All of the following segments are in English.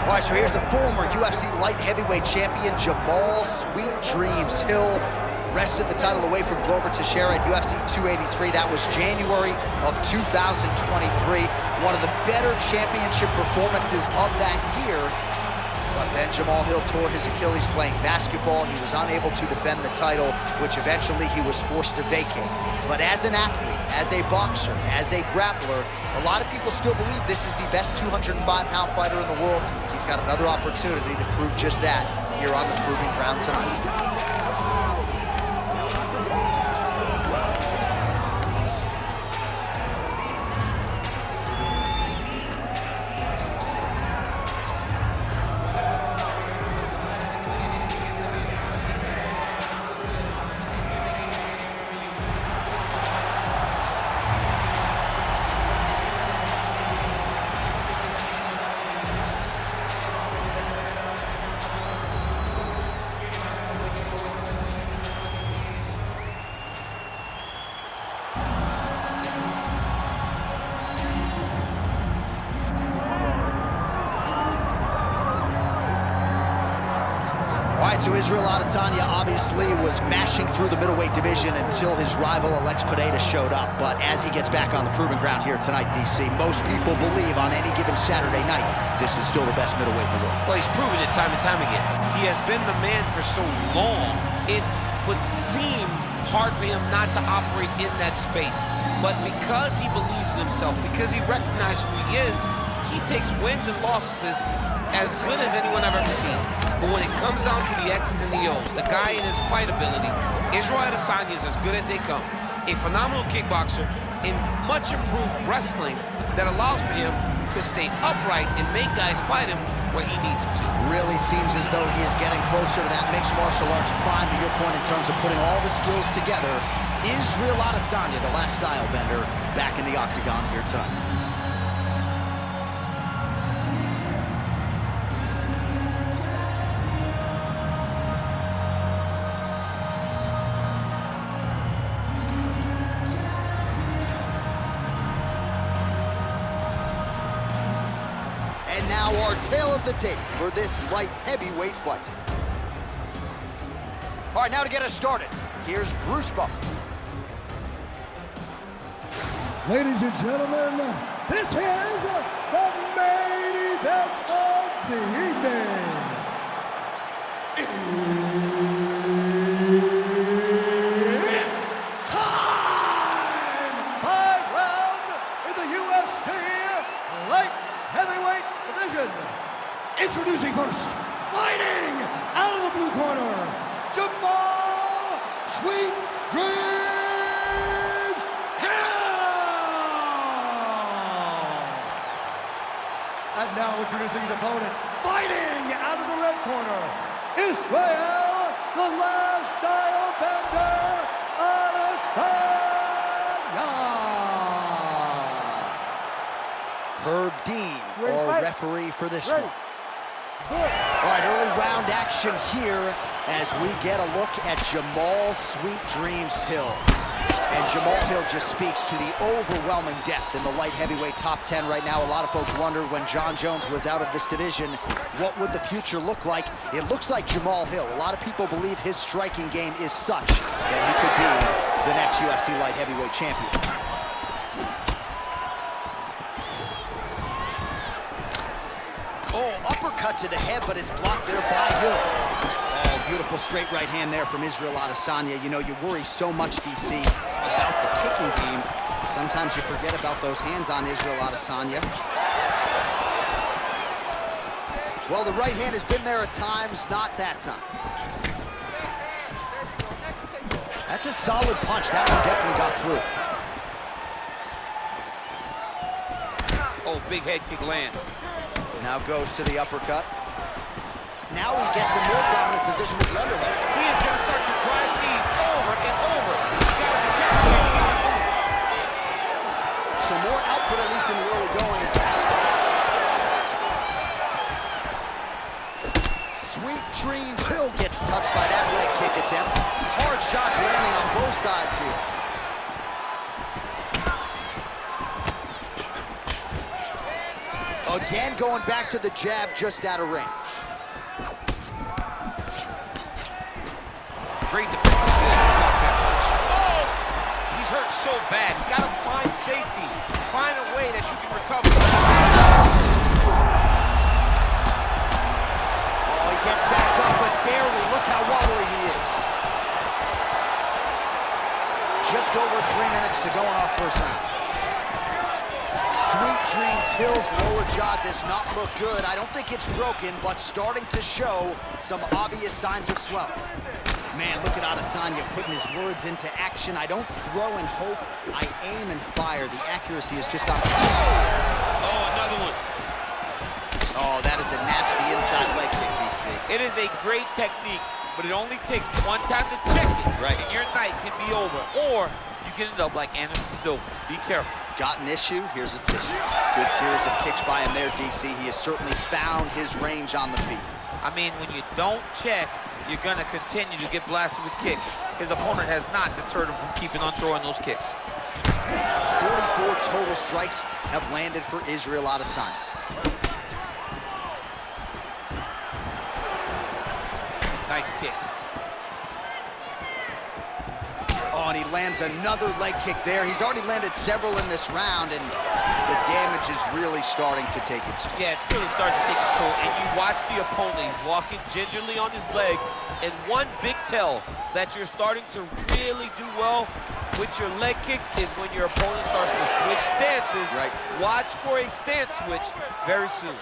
All right, so here's the former UFC light heavyweight champion, Jamahal Sweet Dreams Hill. Wrested the title away from Glover Teixeira at UFC 283. That was January of 2023. One of the better championship performances of that year. But then Jamahal Hill tore his Achilles playing basketball. He was unable to defend the title, which eventually he was forced to vacate. But as an athlete, as a boxer, as a grappler, a lot of people still believe this is the best 205-pound fighter in the world. He's got another opportunity to prove just that here on the Proving Ground tonight. So Israel Adesanya obviously was mashing through the middleweight division until his rival Alex Pereira showed up. But as he gets back on the Proving Ground here tonight, DC, most people believe on any given Saturday night, this is still the best middleweight in the world. Well, he's proven it time and time again. He has been the man for so long, it would seem hard for him not to operate in that space. But because he believes in himself, because he recognizes who he is, he takes wins and losses as good as anyone I've ever seen. But when it comes down to the X's and the O's, the guy in his fight ability, Israel Adesanya is as good as they come. A phenomenal kickboxer in much improved wrestling that allows for him to stay upright and make guys fight him where he needs them to. Really seems as though he is getting closer to that mixed martial arts prime, to your point, in terms of putting all the skills together. Israel Adesanya, the last style bender, back in the octagon here tonight. And now our tale of the tape for this light heavyweight fight. All right, now to get us started, here's Bruce Buffer. Ladies and gentlemen, this is the main event of the evening. It's time! 5 rounds in the UFC light heavyweight division. Introducing first, fighting out of the blue corner, Jamahal Sweet Dreams Hill! And now introducing his opponent, fighting out of the red corner, Israel, the last style bender, Adesanya! Herb Dean, our referee for this one. All right, early round action here as we get a look at Jamahal Sweet Dreams Hill. And Jamahal Hill just speaks to the overwhelming depth in the light heavyweight top 10 right now. A lot of folks wondered when John Jones was out of this division, what would the future look like? It looks like Jamahal Hill. A lot of people believe his striking game is such that he could be the next UFC light heavyweight champion. Oh, uppercut to the head, but it's blocked there by Hill. Oh, beautiful straight right hand there from Israel Adesanya. You know, you worry so much, DC, about the kicking game. Sometimes you forget about those hands on Israel Adesanya. Well, the right hand has been there at times, not that time. That's a solid punch. That one definitely got through. Oh, big head kick lands. Now goes to the uppercut. Now he gets a more dominant position with the underhook. He is going to start to drive these over and over. You got to be careful. You got to move. So more output, at least in the early going. Sweet Dreams Hill gets touched by that leg kick attempt. Hard shots landing on both sides here. Oh, Again, going back to the jab, just out of range. Great defensive decision to block that punch. Oh! He's hurt so bad. He's got to find safety. Find a way that you can recover. Oh, he gets back up, but barely. Look how wobbly he is. Just over 3 minutes to go in our first round. Sweet Dreams Hill's lower jaw does not look good. I don't think it's broken, but starting to show some obvious signs of swelling. Man, look at Adesanya putting his words into action. I don't throw and hope, I aim and fire. The accuracy is just on. Oh, another one. Oh, that is a nasty inside leg kick, DC. It is a great technique, but it only takes one time to check it. Right. And your night can be over. Or you can end up like Anderson Silva. Be careful. Got an issue? Here's a tissue. Good series of kicks by him there, DC. He has certainly found his range on the feet. I mean, when you don't check, you're going to continue to get blasted with kicks. His opponent has not deterred him from keeping on throwing those kicks. 44 total strikes have landed for Israel Adesanya. Nice kick. Oh, and he lands another leg kick there. He's already landed several in this round, and the damage is really starting to take its toll. Yeah, it's really starting to take its toll. And you watch the opponent walking gingerly on his leg, and one big tell that you're starting to really do well with your leg kicks is when your opponent starts to switch stances. Right. Watch for a stance switch very soon.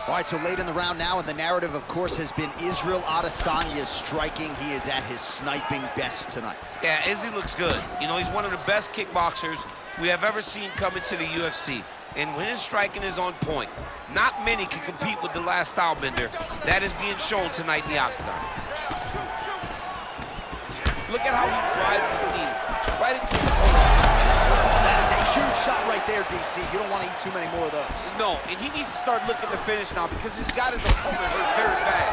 All right, so late in the round now, and the narrative, of course, has been Israel Adesanya's striking. He is at his sniping best tonight. Yeah, Izzy looks good. You know, he's one of the best kickboxers we have ever seen come into the UFC. And when his striking is on point, not many can compete with the last style bender. That is being shown tonight in the octagon. Look at how he drives his knee right into his opponent. That is a huge shot right there, DC. You don't want to eat too many more of those. No, and he needs to start looking to finish now because he's got his opponent hurt very bad.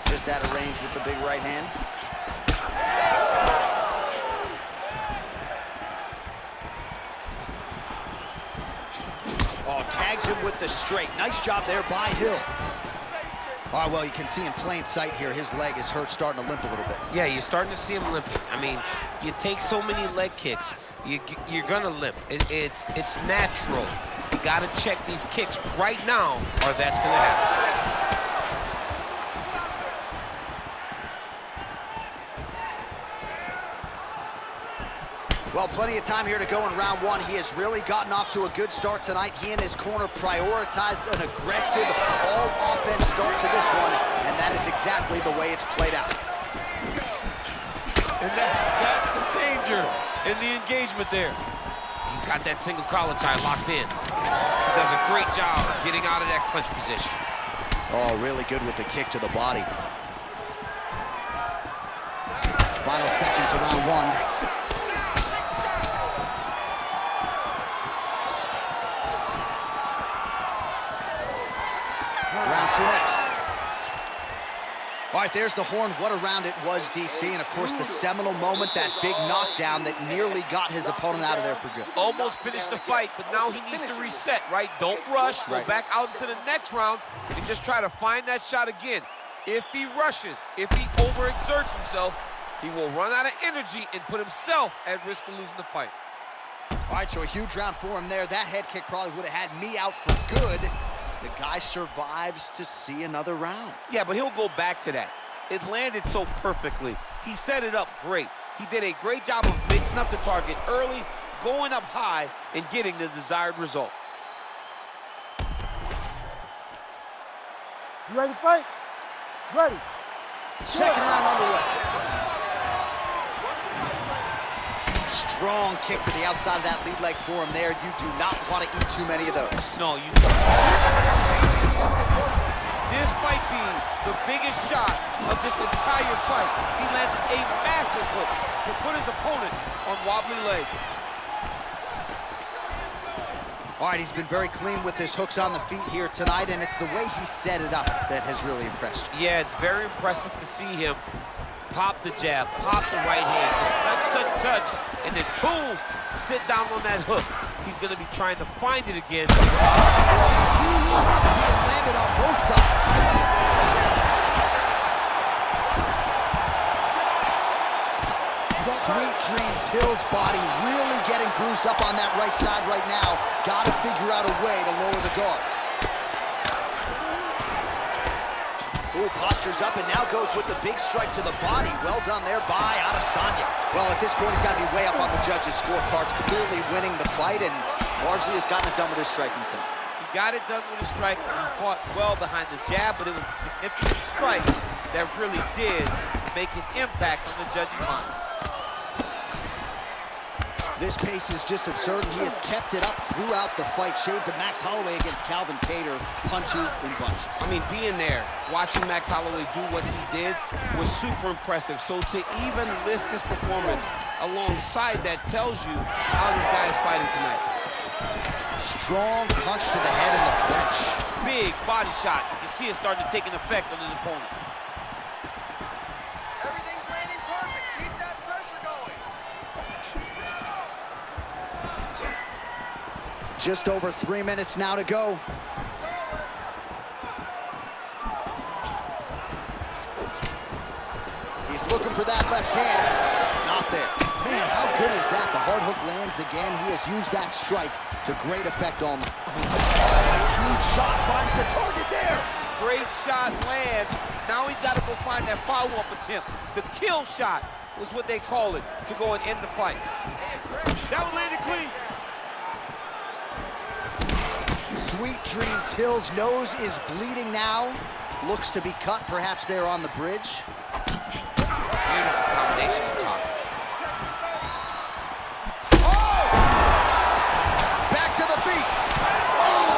Just out of range with the big right hand. Oh, tags him with the straight. Nice job there by Hill. All right, well, you can see in plain sight here, his leg is hurt, starting to limp a little bit. Yeah, you're starting to see him limping. I mean, you take so many leg kicks, you're gonna limp. It's natural. You gotta check these kicks right now, or that's gonna happen. Well, plenty of time here to go in round one. He has really gotten off to a good start tonight. He and his corner prioritized an aggressive, all-offense start to this one, and that is exactly the way it's played out. And that's the danger in the engagement there. He's got that single collar tie locked in. He does a great job getting out of that clinch position. Oh, really good with the kick to the body. Final seconds of round one. Round two next. All right, there's the horn. What a round it was, DC. And, of course, the seminal moment, that big knockdown that nearly got his opponent out of there for good. Almost finished the fight, but now he needs to reset, right? Don't rush. Go back out into the next round and just try to find that shot again. If he rushes, if he overexerts himself, he will run out of energy and put himself at risk of losing the fight. All right, so a huge round for him there. That head kick probably would have had me out for good. The guy survives to see another round. Yeah, but he'll go back to that. It landed so perfectly. He set it up great. He did a great job of mixing up the target early, going up high, and getting the desired result. You ready to fight? Ready. Second round underway. Strong kick to the outside of that lead leg for him there. You do not want to eat too many of those. No, you This might be the biggest shot of this entire fight. He landed a massive hook to put his opponent on wobbly legs. All right, he's been very clean with his hooks on the feet here tonight, and it's the way he set it up that has really impressed you. Yeah, it's very impressive to see him pop the jab, pop the right hand, just touch, touch, touch, and then boom, sit down on that hook. he's going to be trying to find it again. Huge shots being landed on both sides. Sweet Dreams Hill's body really getting bruised up on that right side right now. Got to figure out a way to lower the guard. Ooh, postures up and now goes with the big strike to the body. Well done there by Adesanya. Well, at this point, he's got to be way up on the judges' scorecards, clearly winning the fight, and largely has gotten it done with his striking tonight. He got it done with his strike. He fought well behind the jab, but it was a significant strike that really did make an impact on the judges' mind. This pace is just absurd, and he has kept it up throughout the fight. Shades of Max Holloway against Calvin Kattar, punches in bunches. I mean, being there, watching Max Holloway do what he did was super impressive. So to even list his performance alongside that tells you how this guy is fighting tonight. Strong punch to the head in the clinch. Big body shot. You can see it starting to take an effect on his opponent. Everything's landing perfect. Keep that pressure going. Just over 3 minutes now to go. He's looking for that left hand. Not there. Man, how good is that? The hard hook lands again. He has used that strike to great effect on him. Huge shot finds the target there. Great shot lands. Now he's got to go find that follow-up attempt. The kill shot was what they call it to go and end the fight. That was landed clean. Sweet Dreams Hill's nose is bleeding now. Looks to be cut, perhaps there on the bridge. Beautiful combination of top. Oh! Back to the feet. Oh!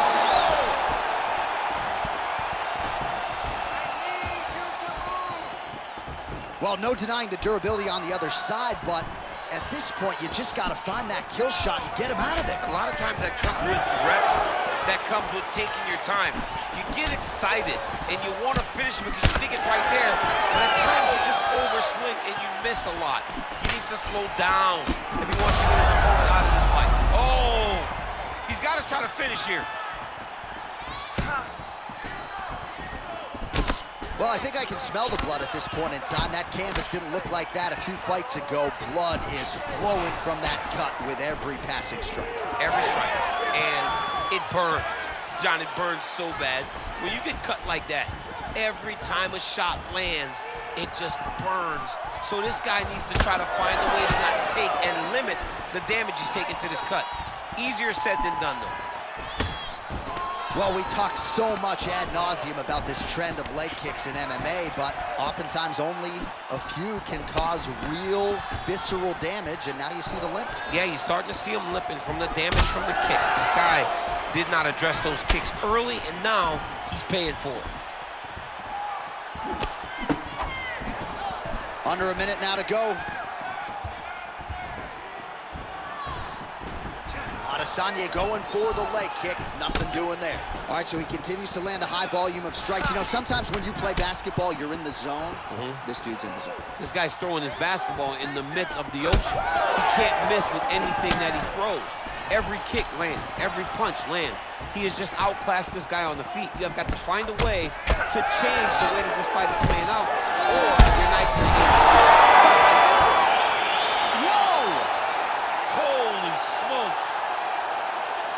I need you to move. Well, no denying the durability on the other side, but at this point, you just got to find that kill shot and get him out of there. A lot of times that comes with reps, that comes with taking your time. You get excited and you want to finish him because you think it's right there, but at times you just overswing and you miss a lot. He needs to slow down if he wants to get his opponent out of this fight. Oh, he's got to try to finish here. Well, I think I can smell the blood at this point in time. That canvas didn't look like that a few fights ago. Blood is flowing from that cut with every passing strike. Every strike, and it burns. John, it burns so bad. When you get cut like that, every time a shot lands, it just burns. So this guy needs to try to find a way to not take and limit the damage he's taking to this cut. Easier said than done, though. Well, we talk so much ad nauseum about this trend of leg kicks in MMA, but oftentimes only a few can cause real visceral damage, and now you see the limp. Yeah, you're starting to see him limping from the damage from the kicks. This guy did not address those kicks early, and now he's paying for it. Under a minute now to go. Adesanya going for the leg kick. Nothing doing there. All right, so he continues to land a high volume of strikes. You know, sometimes when you play basketball, you're in the zone. This dude's in the zone. This guy's throwing his basketball in the midst of the ocean. He can't miss with anything that he throws. Every kick lands. Every punch lands. He is just outclassing this guy on the feet. You have got to find a way to change the way that this fight is playing out, or your night's going to get... Whoa! Holy smokes.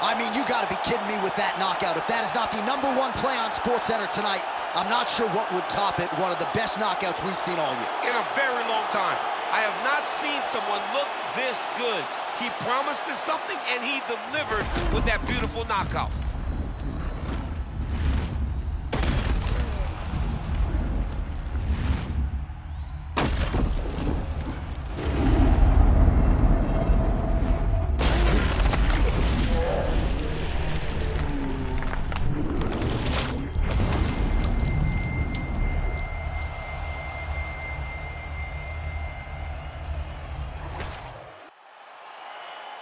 I mean, you gotta be kidding me with that knockout. If that is not the #1 play on SportsCenter tonight, I'm not sure what would top it. One of the best knockouts we've seen all year. In a very long time. I have not seen someone look this good. He promised us something, and he delivered with that beautiful knockout.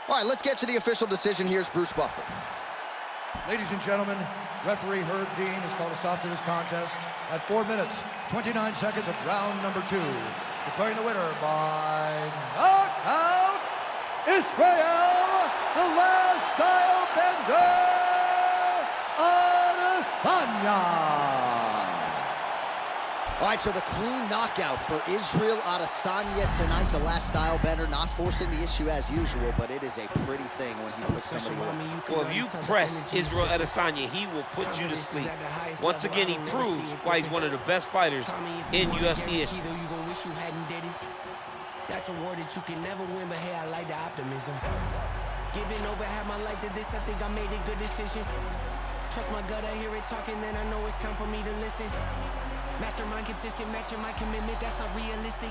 All right, let's get to the official decision. Here's Bruce Buffer. Ladies and gentlemen, referee Herb Dean has called a stop to this contest at 4 minutes, 29 seconds of round number 2. Declaring the winner by knockout, Israel, the last Adesanya. All right, so the clean knockout for Israel Adesanya tonight. The last style bender, not forcing the issue as usual, but it is a pretty thing when he puts somebody away. Well, if you press Israel Adesanya, he will put you to sleep. Once again, he proves why he's one of the best fighters in UFC history. That's a war that you can never win, but hey, I like the optimism. Giving over half my life to this, I think I made a good decision. Trust my gut, I hear it talking, then I know it's time for me to listen. Mastermind consistent, matching my commitment, that's not realistic.